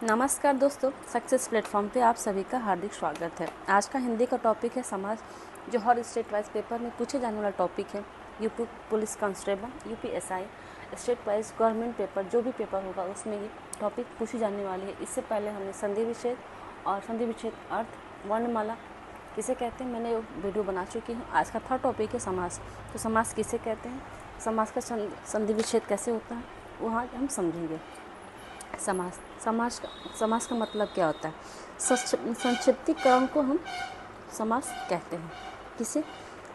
नमस्कार दोस्तों, success platform पे आप सभी का हार्दिक स्वागत है। आज का हिंदी का टॉपिक है समाज, जो हर स्टेट वाइज पेपर में पूछे जाने वाला टॉपिक है। UP police constable, UPSI, state wise government paper, जो भी पेपर होगा उसमें ये टॉपिक पूछी जाने वाली है। इससे पहले हमने संधि विच्छेद और संधि विच्छेद अर्थ, वर्णमाला किसे कहते हैं, मैंने वीडियो बना चुकी हूँ। आज का थर्ड टॉपिक है समास। तो समास किसे कहते हैं, समास का संधि विच्छेद कैसे होता है, वहाँ हम समझेंगे। समास का मतलब क्या होता है? संक्षिप्तीकरण को हम समास कहते हैं। किसे?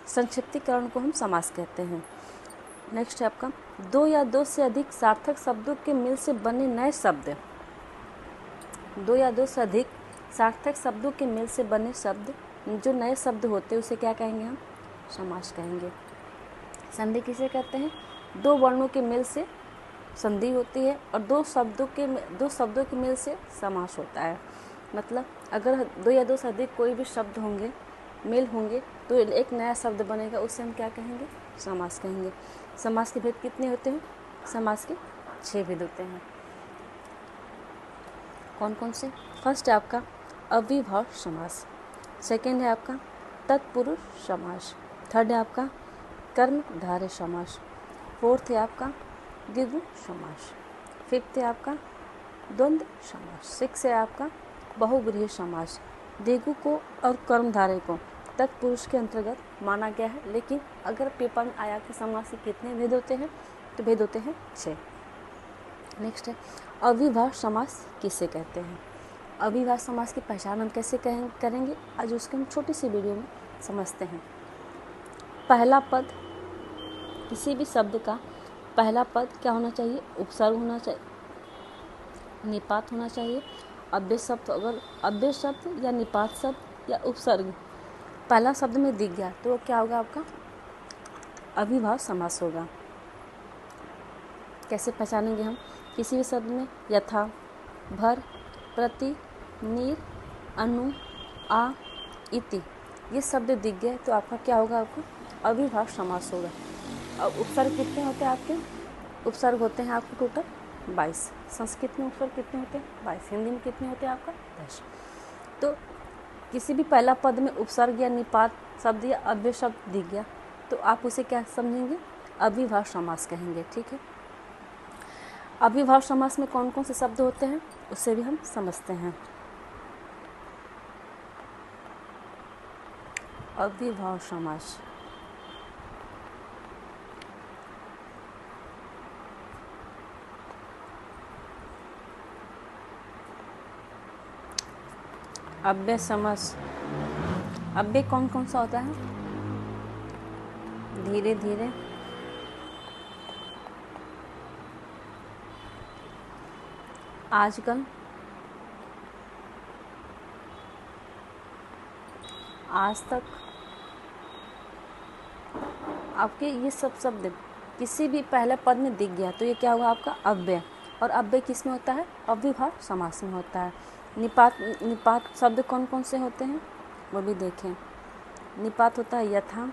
संक्षिप्तीकरण को हम समास कहते हैं। नेक्स्ट है आपका दो या दो से अधिक सार्थक शब्दों के मिल से बने नए शब्द। दो या दो से अधिक सार्थक शब्दों के मिल से बने शब्द, जो नए शब्द होते हैं उसे क्या कहेंगे हम? समास कहेंगे। संधि किसे कहते हैं? दो वर्णों के मिल से संधि होती है और दो शब्दों के मेल से समास होता है। मतलब अगर दो या दो से अधिक कोई भी शब्द होंगे, मेल होंगे, तो एक नया शब्द बनेगा, उससे हम क्या कहेंगे? समास कहेंगे। समास के भेद कितने होते हैं? समास के 6 भेद होते हैं। कौन कौन से? फर्स्ट है आपका अविभाव समास, सेकेंड है आपका तत्पुरुष समास, थर्ड है आपका कर्मधारय समास, फोर्थ है आपका द्विगु समास, फिफ्थ है आपका द्वंद्व समास, सिक्स है आपका बहुव्रीहि समास। द्विगु को और कर्मधारय को तत्पुरुष के अंतर्गत माना गया है, लेकिन अगर पेपर में आया कि समास के कितने भेद होते हैं, तो भेद होते हैं 6। नेक्स्ट है अविभाव समास किसे कहते हैं? अविभाव समास की पहचान हम कैसे करेंगे, आज उसके हम छोटी सी वीडियो में समझते हैं। पहला पद, किसी भी शब्द का पहला पद क्या होना चाहिए? उपसर्ग होना चाहिए, निपात होना चाहिए। अव्यय शब्द, अगर अव्यय शब्द या निपात शब्द या उपसर्ग पहला शब्द में दिख गया तो क्या होगा? आपका अविभाव समास होगा। कैसे पहचानेंगे हम? किसी भी शब्द में यथा, भर, प्रति, नीर, अनु, आ, इति ये शब्द दिख गए तो आपका क्या होगा? आपका अविभाव समास होगा। अब उपसर्ग कितने होते हैं आपके? उपसर्ग होते हैं आपके टोटल 22। संस्कृत में उपसर्ग कितने होते हैं? 22। हिंदी में कितने होते हैं आपका? 10। तो किसी भी पहला पद में उपसर्ग या निपात शब्द या अव्यय शब्द दिख गया तो आप उसे क्या समझेंगे? अविभाव समास कहेंगे। ठीक है। अविभाव समास में कौन कौन से शब्द होते हैं उससे भी हम समझते हैं। अविभाव समास अव्यय समास, अव्यय कौन कौन सा होता है? धीरे धीरे, आजकल, आज तक। आपके ये सब शब्द किसी भी पहले पद में दिख गया तो ये क्या होगा? आपका अव्यय। और अव्यय किस में होता है? अविभाव समास में होता है। निपात शब्द कौन कौन से होते हैं वो भी देखें। निपात होता है यथा,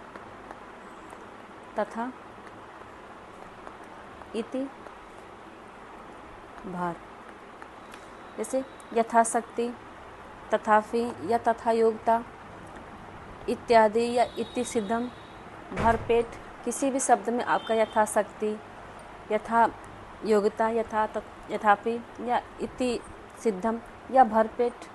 तथा, इति, भार। जैसे यथाशक्ति, तथापि या तथा योग्यता इत्यादि या इति सिद्धम, भरपेट। किसी भी शब्द में आपका यथाशक्ति, यथा योग्यता, यथापि या इति सिद्धम या भरपेट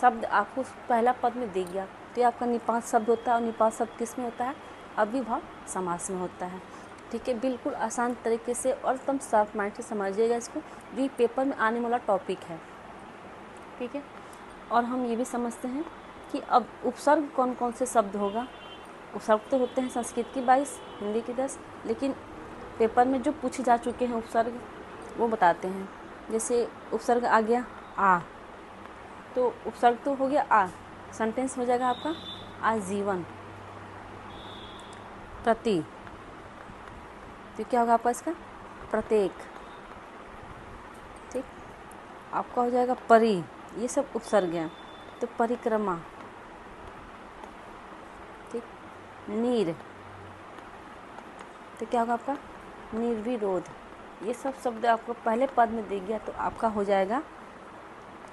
शब्द आपको पहला पद में दिख गया तो ये आपका निपात शब्द होता है। और निपात शब्द किस में होता है? अविभाव समास में होता है। ठीक है। बिल्कुल आसान तरीके से और एकदम शार्प माइंड से समझिएगा इसको, ये पेपर में आने वाला टॉपिक है। ठीक है। और हम ये भी समझते हैं कि अब उपसर्ग कौन कौन से शब्द होगा। उपसर्ग तो होते हैं संस्कृत की 22, हिंदी की 10, लेकिन पेपर में जो पूछे जा चुके हैं उपसर्ग वो बताते हैं। जैसे उपसर्ग आ गया आ, तो उपसर्ग तो हो गया आ, सेंटेंस हो जाएगा आपका आजीवन। प्रति, तो क्या होगा आपका इसका? प्रत्येक। ठीक। आपका हो जाएगा परि, ये सब उपसर्ग हैं। तो परिक्रमा। ठीक। नीर, तो क्या होगा आपका? निर्विरोध। ये सब शब्द आपको पहले पद में दिख गया तो आपका हो जाएगा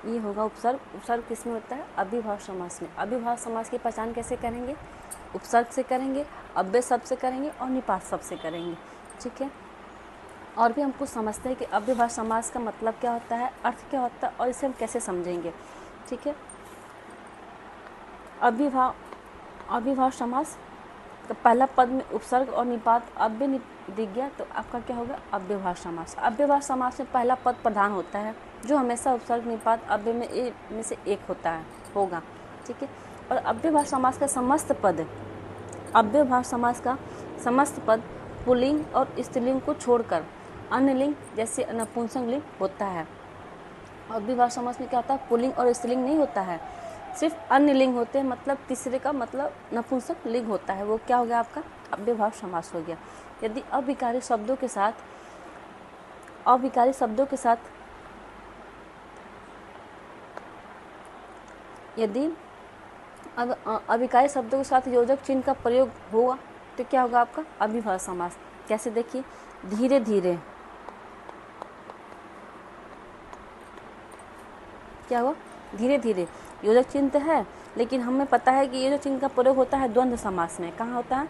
ये होगा उपसर्ग। उपसर्ग किस में होता है? अव्ययभाव समास में। अव्ययभाव समास की पहचान कैसे करेंगे? उपसर्ग से करेंगे, अव्यय शब्द से करेंगे और निपात शब्द से करेंगे। ठीक है, और भी हम कुछ समझते हैं कि अव्ययभाव समास का मतलब क्या होता है, अर्थ क्या होता है और इसे हम कैसे समझेंगे। ठीक है, अव्ययभाव समास का पहला पद में उपसर्ग और निपात अव्यय दिख गया तो आपका क्या होगा? अव्ययभाव समास। अव्ययभाव समास में पहला पद प्रधान होता है, जो हमेशा उपसर्ग निपात अव्यय में से एक होता है, होगा। ठीक है, और अव्ययभाव समास का समस्त पद, अव्ययभाव समास का समस्त पद पुल्लिंग और स्त्रीलिंग को छोड़कर अन्य लिंग जैसे नपुंसक लिंग होता है। अव्ययभाव समास में क्या होता है? पुल्लिंग और स्त्रीलिंग नहीं होता है, सिर्फ अन्य लिंग होते हैं, मतलब तीसरे का मतलब नपुंसक लिंग होता है। वो क्या हो गया? आपका अव्ययभाव समास हो गया। यदि अविकारी शब्दों के साथ यदि अविकारी शब्दों के साथ योजक चिन्ह का प्रयोग होगा तो क्या होगा? आपका अव्ययभाव समास। कैसे? देखिए, धीरे धीरे क्या हुआ? धीरे धीरे योजक चिन्ह तो है, लेकिन हमें पता है कि योजक चिन्ह का प्रयोग होता है द्वंद्व समास में। कहाँ होता है?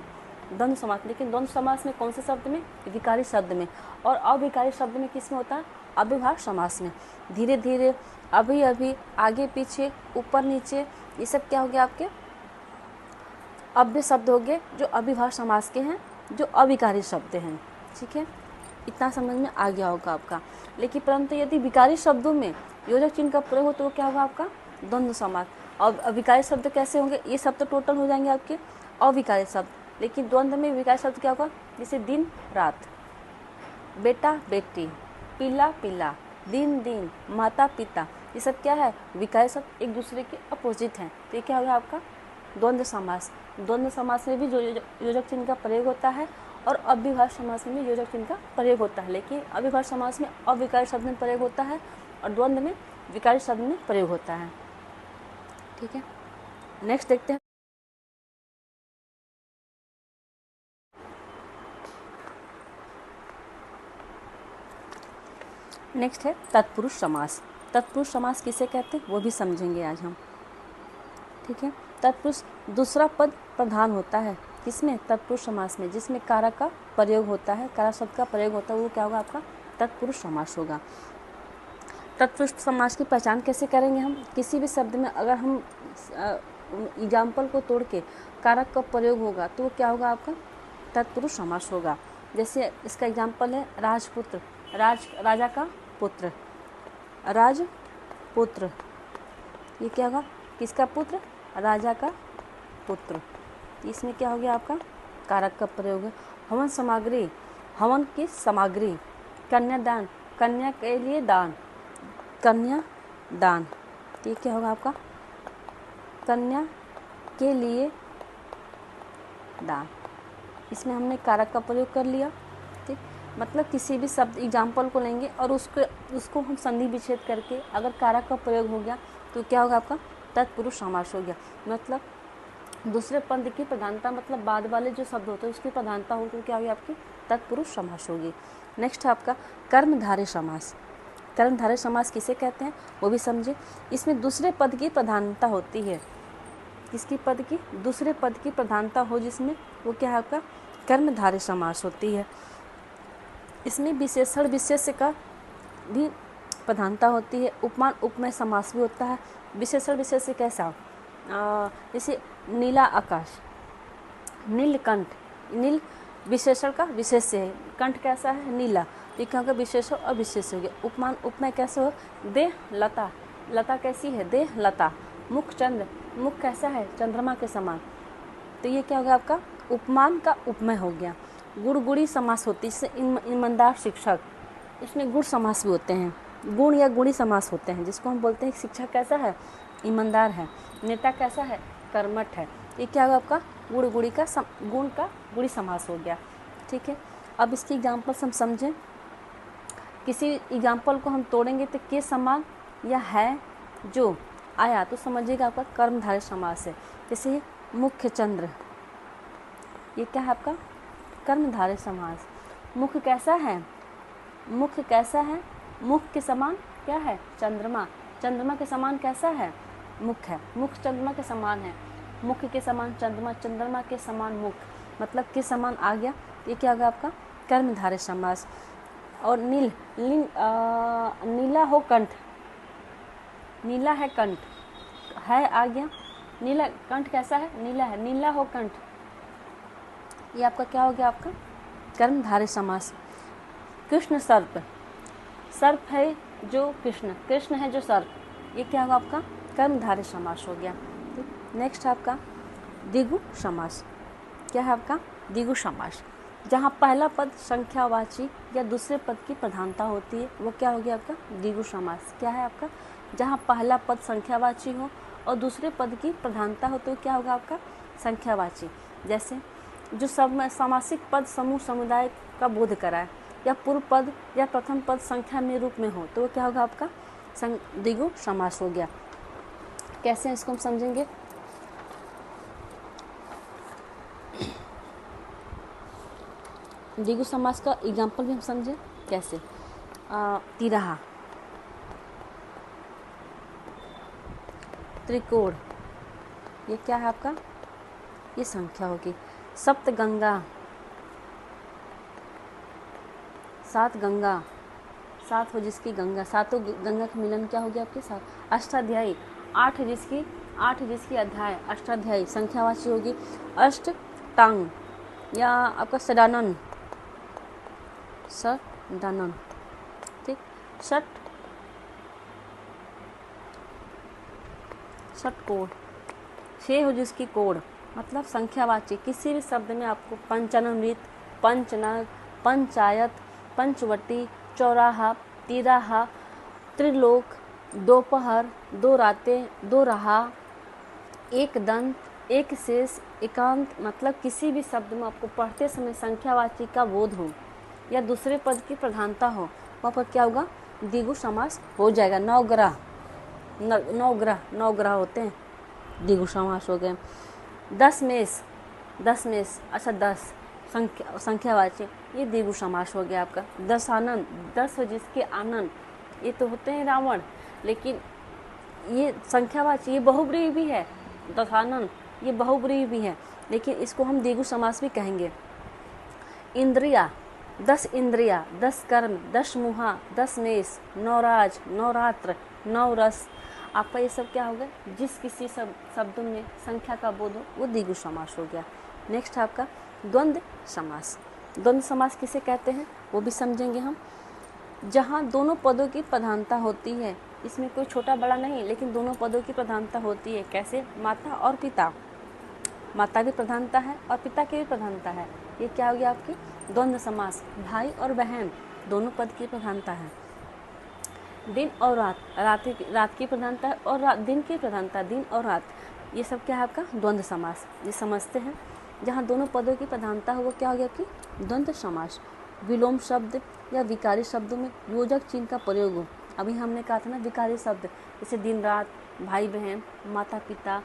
द्वंद्व समास। लेकिन द्वंद्व समास में कौन से शब्द में? विकारी शब्द में। और अविकारी शब्द में किस में होता है? अव्ययभाव समास में। धीरे धीरे, अभी अभी, आगे पीछे, ऊपर नीचे, ये सब क्या हो गया? आपके अव्यय शब्द हो गए जो अव्ययभाव समास के हैं, जो अविकारी शब्द हैं। ठीक है, इतना समझ में आ गया होगा आपका। लेकिन परंतु यदि विकारी शब्दों में योजक चिन्ह का प्रयोग हो तो क्या होगा? आपका द्वंद्व समास। और अविकारी शब्द कैसे होंगे? ये सब तो टोटल हो जाएंगे आपके अविकारी शब्द, लेकिन द्वंद्व में विकारी शब्द क्या होगा? जैसे दिन रात, बेटा बेटी, पीला पीला, दिन दिन, माता पिता, ये सब क्या है? विकारी शब्द, एक दूसरे के अपोजिट हैं। तो ये क्या होगा? आपका द्वंद्व समास। द्वंद्व समास में भी जो योजक चिन्ह का प्रयोग होता है और अव्ययभाव समास में भी योजक चिन्ह का प्रयोग होता है, लेकिन अव्ययभाव समास में अविकारी शब्द में प्रयोग होता है और द्वंद्व में विकारी शब्द में प्रयोग होता है। ठीक है, नेक्स्ट देखते हैं। नेक्स्ट है तत्पुरुष समास। तत्पुरुष समास किसे कहते हैं वो भी समझेंगे आज हम। ठीक है, तत्पुरुष दूसरा पद प्रधान होता है किसमें? तत्पुरुष समास में, जिसमें कारक का प्रयोग होता है, कारक शब्द का प्रयोग होता है, वो क्या होगा? आपका तत्पुरुष समास होगा। तत्पुरुष समास की पहचान कैसे करेंगे हम? किसी भी शब्द में अगर हम एग्जाम्पल को तोड़ के कारक का प्रयोग होगा तो वो क्या होगा? आपका तत्पुरुष समास होगा। जैसे इसका एग्जाम्पल है राजपुत्र, राजा का पुत्र, राजपुत्र, ये क्या होगा? किसका पुत्र? राजा का पुत्र। इसमें क्या हो गया? आपका कारक का प्रयोग है। हवन सामग्री, हवन की सामग्री, कन्यादान, कन्या के लिए दान, कन्यादान, ये क्या होगा? आपका कन्या के लिए दान। इसमें हमने कारक का प्रयोग कर लिया। ठीक, मतलब किसी भी शब्द एग्जाम्पल को लेंगे और उसको हम संधि विच्छेद करके अगर कारक का प्रयोग हो गया तो क्या होगा? आपका तत्पुरुष समास हो गया। मतलब दूसरे पद की प्रधानता, मतलब बाद वाले जो शब्द होते हैं उसकी प्रधानता हो तो क्या होगी? आपकी तत्पुरुष समास होगी। नेक्स्ट है आपका कर्मधारय समास। कर्मधारय समास किसे कहते हैं वो भी समझे। इसमें दूसरे पद की प्रधानता होती है। किसकी पद की? दूसरे पद की प्रधानता हो जिसमें, वो क्या है? आपका कर्मधारय समास होती है। इसमें विशेषण विशेष्य का भी प्रधानता होती है। उपमान उपमेय समास भी होता है। विशेषण विशेष्य कैसा? जैसे नीला आकाश, नीलकंठ, नील विशेषण का विशेष्य है, कंठ कैसा है? नीला, ये क्या होगा? विशेषण और विशेष्य हो गया। उपमान उपमेय कैसे हो? देह लता, लता कैसी है? देह लता। मुख चंद्र, मुख कैसा है? चंद्रमा के समान, तो ये क्या होगा? आपका उपमान का उपमेय हो गया। गुण गुणी समास होती है, इससे ईमानदार शिक्षक, इसमें गुण समास भी होते हैं, गुण या गुणी समास होते हैं, जिसको हम बोलते हैं शिक्षक कैसा है? ईमानदार है। नेता कैसा है? कर्मठ है। ये क्या होगा? आपका गुण गुणी का गुण का गुणी समास हो गया। ठीक है, अब इसकी एग्जाम्पल हम समझें। किसी एग्जाम्पल को हम तोड़ेंगे तो के समान या है जो आया तो समझिएगा आपका कर्मधारय समास है। जैसे मुख्य चंद्र, ये क्या है? आपका कर्मधारय समास। मुख कैसा है? मुख कैसा है? मुख के समान क्या है? चंद्रमा, चंद्रमा के समान कैसा है? मुख है। मुख चंद्रमा के समान है। मुख के समान चंद्रमा, चंद्रमा के समान मुख, मतलब के समान आ गया। ये क्या होगा आपका? कर्मधारय समास। और नीला हो कंठ, नीला है कंठ, है आ गया। नीला कंठ कैसा है? नीला है। नीला हो कंठ, ये आपका क्या हो गया? आपका कर्मधारय समास। कृष्ण सर्प, सर्प है जो कृष्ण, कृष्ण है जो सर्प, ये क्या होगा आपका? कर्मधारय समास हो गया। नेक्स्ट आपका द्विगु समास। क्या है आपका? द्विगु समास। जहाँ पहला पद संख्यावाची या दूसरे पद की प्रधानता होती है वो क्या हो गया आपका? द्विगु समास। क्या है आपका? जहाँ पहला पद संख्यावाची हो और दूसरे पद की प्रधानता हो तो क्या होगा आपका? संख्यावाची। जैसे जो समासिक पद समूह समुदाय का बोध कराए, या पूर्व पद या प्रथम पद संख्या में रूप में हो तो वो क्या होगा आपका? द्विगु समास हो गया। कैसे इसको हम समझेंगे? द्विगु समास का एग्जाम्पल भी हम समझें कैसे? तिरहा, त्रिकोण, ये क्या है आपका? ये संख्या होगी। सप्तगंगा, सात गंगा, सात हो जिसकी गंगा, सातों गंगा का मिलन क्या हो गया आपके साथ? अष्टाध्यायी, आठ जिसकी अध्याय, अष्टाध्यायी संख्यावाची होगी। अष्ट टांग या आपका सडानन, सडानन, ठीक। षटकोण, छः हो जिसकी कोण, मतलब संख्यावाची। किसी भी शब्द में आपको पंचानमृत, पंचनग, पंचायत, पंचवटी, चौराहा, तिराहा, त्रिलोक, दोपहर, दो रातें, दो रहा, एक दंत, एक शेष, एकांत, मतलब किसी भी शब्द में आपको पढ़ते समय संख्यावाची का बोध हो या दूसरे पद की प्रधानता हो वहाँ पर क्या होगा? द्विगु समास हो जाएगा। नवग्रह, नौ ग्रह होते हैं, द्विगु समास हो गए। दशमेश, अच्छा 10 संख्यावाची, ये द्विगु समास हो गया आपका। दशानन, 10 हो जिसके आनंद, ये तो होते हैं रावण, लेकिन ये संख्यावाची, ये बहुब्रीहि भी है। दशानन ये बहुब्रीहि भी है, लेकिन इसको हम द्विगु समास भी कहेंगे। इंद्रिया, 10 इंद्रिया, 10 कर्म, 10 मुहा, 10 मेष, नवराज, नवरात्र, नवरस, आपका ये सब क्या हो गया? जिस किसी शब्दों में संख्या का बोध हो वो द्विगु समास हो गया। नेक्स्ट आपका द्वंद्व समास। द्वंद्व समास किसे कहते हैं वो भी समझेंगे हम। जहाँ दोनों पदों की प्रधानता होती है, इसमें कोई छोटा बड़ा नहीं, लेकिन दोनों पदों की प्रधानता होती है। कैसे? माता और पिता, माता की प्रधानता है और पिता की भी प्रधानता है, ये क्या हो गया आपकी? द्वंद्व समास। भाई और बहन दोनों पद की प्रधानता है। दिन और रात, रात की प्रधानता है और दिन की प्रधानता, दिन और रात, ये सब क्या है आपका? द्वंद्व समास। ये समझते हैं। जहाँ दोनों पदों की प्रधानता हो वो क्या हो गया आपकी? द्वंद्व समास। विलोम शब्द या विकारी शब्दों में योजक चिन्ह का प्रयोग हो। अभी हमने कहा था ना विकारी शब्द, जैसे दिन रात, भाई बहन, माता पिता,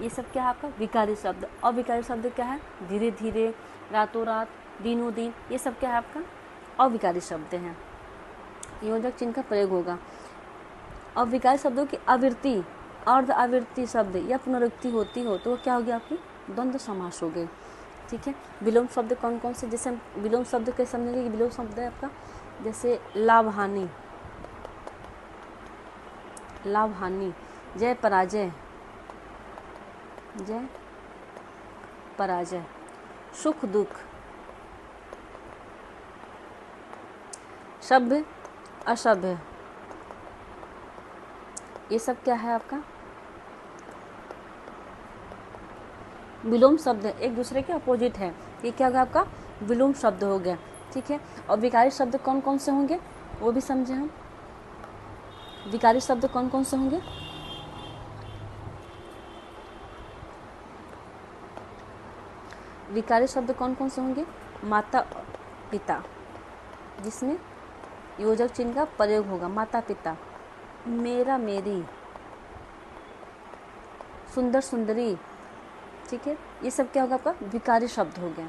ये सब क्या है आपका? विकारी शब्द। और विकारी शब्द क्या है? धीरे धीरे, रातों रात, दिनों दिन, ये सब क्या है आपका? अविकारी शब्द हैं। योजक चिन्ह का प्रयोग होगा। और विकारी शब्दों की आवृत्ति, अर्ध आवृत्ति शब्द या पुनरुक्ति होती हो तो वो क्या हो गया आपकी? द्वंद्व समास हो गए। ठीक है। विलोम शब्द कौन कौन से? जैसे विलोम शब्द कैसे समझेंगे? विलोम शब्द है आपका जैसे लाभ हानि, लाभ हानि, जय पराजय, जय पराजय, सुख दुख, सभ्य असभ्य, ये सब क्या है आपका? विलोम शब्द है, एक दूसरे के अपोजिट है। ये क्या होगा आपका? विलोम शब्द हो गया। ठीक है। और विकारी शब्द कौन कौन से होंगे वो भी समझे हम। विकारी शब्द कौन कौन से होंगे? विकारी शब्द कौन कौन से होंगे? माता पिता, जिसमें योजक चिन्ह का प्रयोग होगा। माता पिता, मेरा मेरी, सुंदर सुंदरी। ठीक है। ये सब क्या होगा आपका? विकारी शब्द हो गया।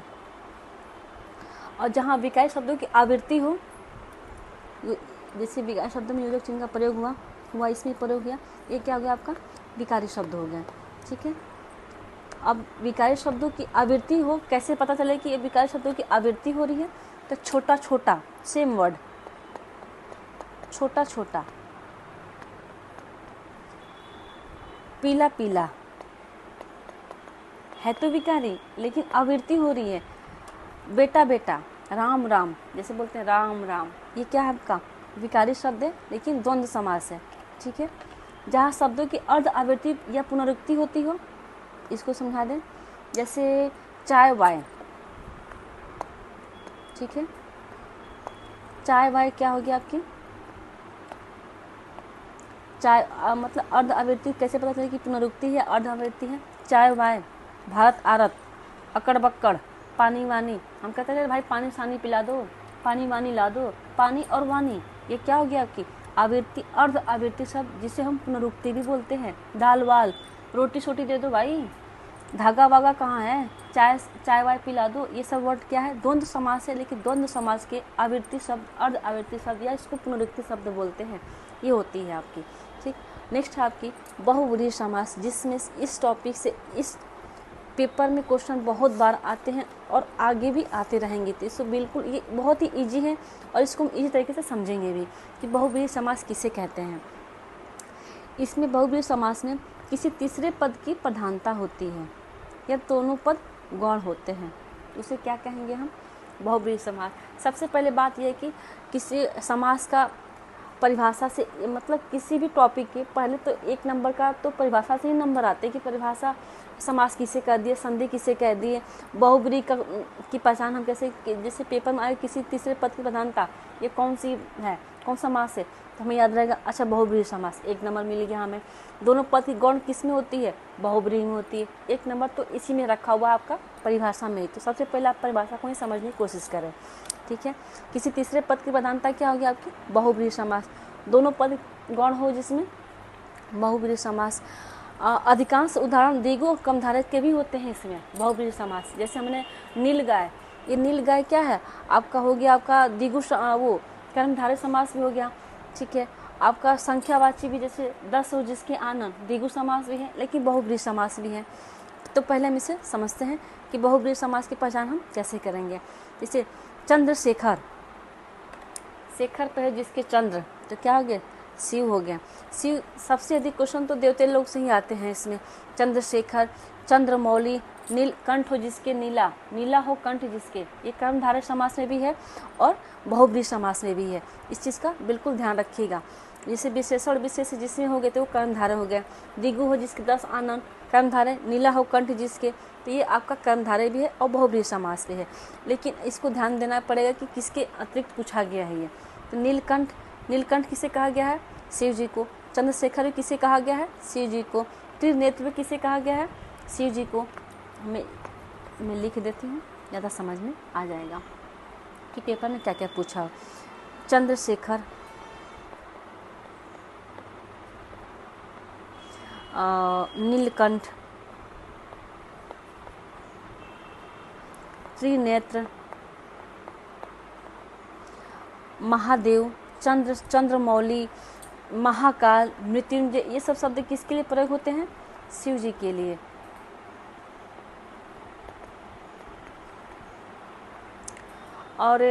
और जहाँ विकारी शब्दों की आवृत्ति हो, जैसे विकारी शब्द में योजक चिन्ह का प्रयोग हुआ, हुआ इसमें प्रयोग किया। ये क्या हो गया आपका विकारी शब्द हो गया। ठीक है, अब विकारी शब्दों की आवृत्ति हो, कैसे पता चले कि ये विकारी शब्दों की आवृत्ति हो रही है? तो छोटा छोटा, सेम वर्ड, छोटा छोटा, पीला पीला, है तो विकारी लेकिन आवृत्ति हो रही है। बेटा बेटा, राम राम, जैसे बोलते हैं राम राम, ये क्या है आपका विकारी शब्द है लेकिन द्वंद्व समास है। ठीक है, जहाँ शब्दों की अर्ध आवृत्ति या पुनरुक्ति होती हो, इसको समझा दें। जैसे चाय वाय, ठीक है, चाय वाय क्या होगी आपकी चाय मतलब अर्ध आवृत्ति कैसे पता चले कि पुनरुक्ति है अर्ध आवृत्ति है? चाय वाय, भारत आरत, अकड़ बक्कड़, पानी वानी। हम कहते हैं भाई पानी सानी पिला दो, पानी वानी ला दो, पानी और वानी, ये क्या हो गया आपकी आवृत्ति, अर्ध आवृत्ति शब्द, जिसे हम पुनरुक्ति भी बोलते हैं। दाल वाल, रोटी सोटी दे दो भाई, धागा वागा कहाँ है, चाय वाय पिला दो, ये सब वर्ड क्या है द्वंद्व समास है। लेकिन द्वंद्व समास के आवृत्ति शब्द अर्ध आवृत्ति शब्द या इसको पुनरुक्ति शब्द बोलते हैं, ये होती है आपकी। ठीक, नेक्स्ट है आपकी बहुव्रीहि समास, जिसमें इस टॉपिक से इस पेपर में क्वेश्चन बहुत बार आते हैं और आगे भी आते रहेंगे। तो इसको बिल्कुल ये बहुत ही इजी है और इसको हम इजी तरीके से समझेंगे भी कि बहुव्रीहि समास किसे कहते हैं। इसमें बहुव्रीहि समास में किसी तीसरे पद की प्रधानता होती है या दोनों पद गौण होते हैं, उसे क्या कहेंगे हम बहुव्रीहि समास। सबसे पहले बात यह है कि किसी समास का परिभाषा से मतलब किसी भी टॉपिक के पहले तो 1 नंबर का तो परिभाषा से ही नंबर आते हैं कि परिभाषा समास किसे कह दिए, संधि किसे कह दिए, बहुव्रीहि की पहचान हम कैसे, जैसे पेपर में आए किसी तीसरे पद की प्रधानता ये कौन सी है, कौन सा समास है, तो हमें याद रहेगा अच्छा बहुव्रीहि समास, 1 नंबर मिल गया हमें। दोनों पद की गौण किस में होती है, बहुव्रीहि में होती है, 1 नंबर तो इसी में रखा हुआ आपका परिभाषा में। तो सबसे पहले आप परिभाषा को ही समझने की कोशिश करें। ठीक है, किसी तीसरे पद की प्रधानता क्या होगी आपकी बहुव्रीहि समास, दोनों पद गौण हो जिसमें बहुव्रीहि समास। अधिकांश उदाहरण द्विगु और कमधारक के भी होते हैं इसमें बहुव्रीहि समास। जैसे हमने नील गाय, ये नील गाय क्या है आपका हो गया आपका द्विगु वो कर्मधारय समास भी हो गया। ठीक है, आपका संख्यावाची भी जैसे 10 हो जिसके आनंद, द्विगु समास भी है लेकिन बहुव्रीहि समास भी है। तो पहले हम इसे समझते हैं कि बहुव्रीहि समास की पहचान हम कैसे करेंगे। जैसे चंद्रशेखर, शेखर तो है जिसके चंद्र, तो क्या हो गया शिव हो गया। शिव सबसे अधिक क्वेश्चन तो देवते लोग से ही आते हैं इसमें। चंद्रशेखर, चंद्रमौली, नीलकंठ हो जिसके नीला, नीला हो कंठ जिसके, ये कर्मधारय समास में भी है और बहुव्रीहि समास में भी है। इस चीज़ का बिल्कुल ध्यान रखिएगा। जैसे विशेषण विशेष जिसमें हो गए तो वो कर्मधारय हो गया। द्विगु हो जिसके 10 आनंद कर्मधारय, नीला हो कंठ जिसके, तो ये आपका कर्मधारय भी है और बहुव्रीहि समास भी है। लेकिन इसको ध्यान देना पड़ेगा कि किसके अतिरिक्त पूछा गया है ये। तो नीलकंठ, नीलकंठ किसे कहा गया है, शिव जी को। चंद्रशेखर किसे कहा गया है, शिव जी को। त्रिनेत्र किसे कहा गया है, शिव जी को। मैं लिख देती हूँ, ज़्यादा समझ में आ जाएगा कि पेपर में क्या क्या पूछा हो। चंद्रशेखर, नीलकंठ, त्रिनेत्र, महादेव, चंद्रमौली, महाकाल, मृत्युंजय, ये सब शब्द किसके लिए प्रयोग होते हैं, शिव जी के लिए। और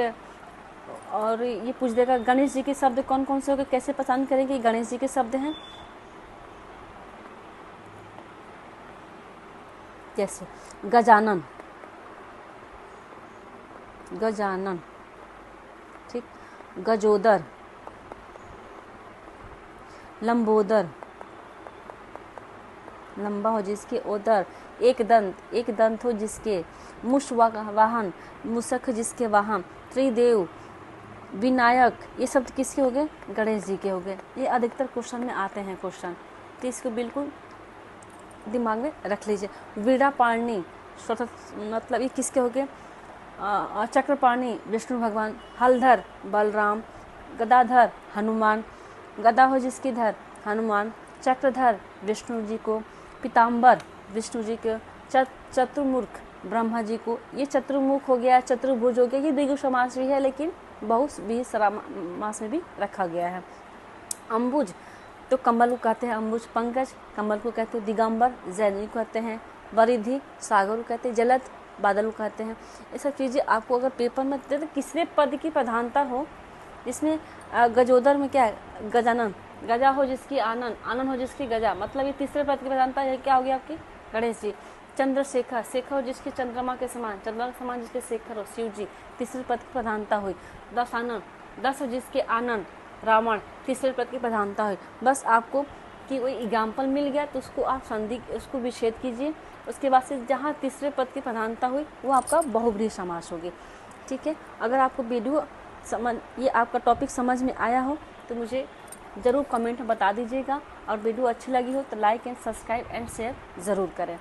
ये पूछ देगा गणेश जी के शब्द कौन कौन से होंगे, कैसे पहचान करेंगे गणेश जी के शब्द हैं। जैसे गजानन, गजानन, ठीक, गजोदर, लंबोदर, लंबा हो जिसके ओदर, एक दंत हो जिसके, मुषवाहन, मुसख जिसके वाहन, त्रिदेव, विनायक, ये शब्द किसके हो गए, गणेश जी के हो गए। ये अधिकतर क्वेश्चन में आते हैं क्वेश्चन, तो इसको बिल्कुल दिमाग में रख लीजिए। वीणापाणि मतलब ये किसके हो गए, चक्रपाणि विष्णु भगवान, हलधर बलराम, गदाधर हनुमान, गदा हो जिसकी धर हनुमान, चक्रधर विष्णु जी को, पीताम्बर विष्णु जी को, चतुर्मुख ब्रह्मा जी को। ये चतुर्मुख हो गया, चतुर्भुज हो गया, ये द्विगु समास भी है लेकिन बहुव्रीहि समास में भी रखा गया है। अम्बुज तो कमल को कहते हैं अम्बुज पंकज, कमल को कहते हैं दिगंबर, जैनी को कहते हैं वरिधि, सागर को कहते हैं जलद, बादल को कहते हैं। ये सब चीज़ें आपको अगर पेपर में दे तो किसने पद की प्रधानता हो, जिसमें गजोदर में क्या है, गजानन, गजा हो जिसकी आनंद, आनंद हो जिसकी गजा, मतलब ये तीसरे पद की प्रधानता है, क्या होगी आपकी गणेश जी। चंद्रशेखर, शेखर हो जिसके चंद्रमा के समान, चंद्रमा के समान जिसके शेखर हो शिव जी, तीसरे पद की प्रधानता हुई। दशानन, दस हो जिसके आनंद, रावण, तीसरे पद की प्रधानता हुई। बस आपको कि कोई एग्जाम्पल मिल गया तो उसको आप संधि उसको विच्छेद कीजिए, उसके बाद से जहाँ तीसरे पद की प्रधानता हुई वो आपका बहुब्रीहि समास होगी। ठीक है, अगर आपको वीडियो ये आपका टॉपिक समझ में आया हो तो मुझे ज़रूर कमेंट में बता दीजिएगा, और वीडियो अच्छी लगी हो तो like and subscribe and share ज़रूर करें।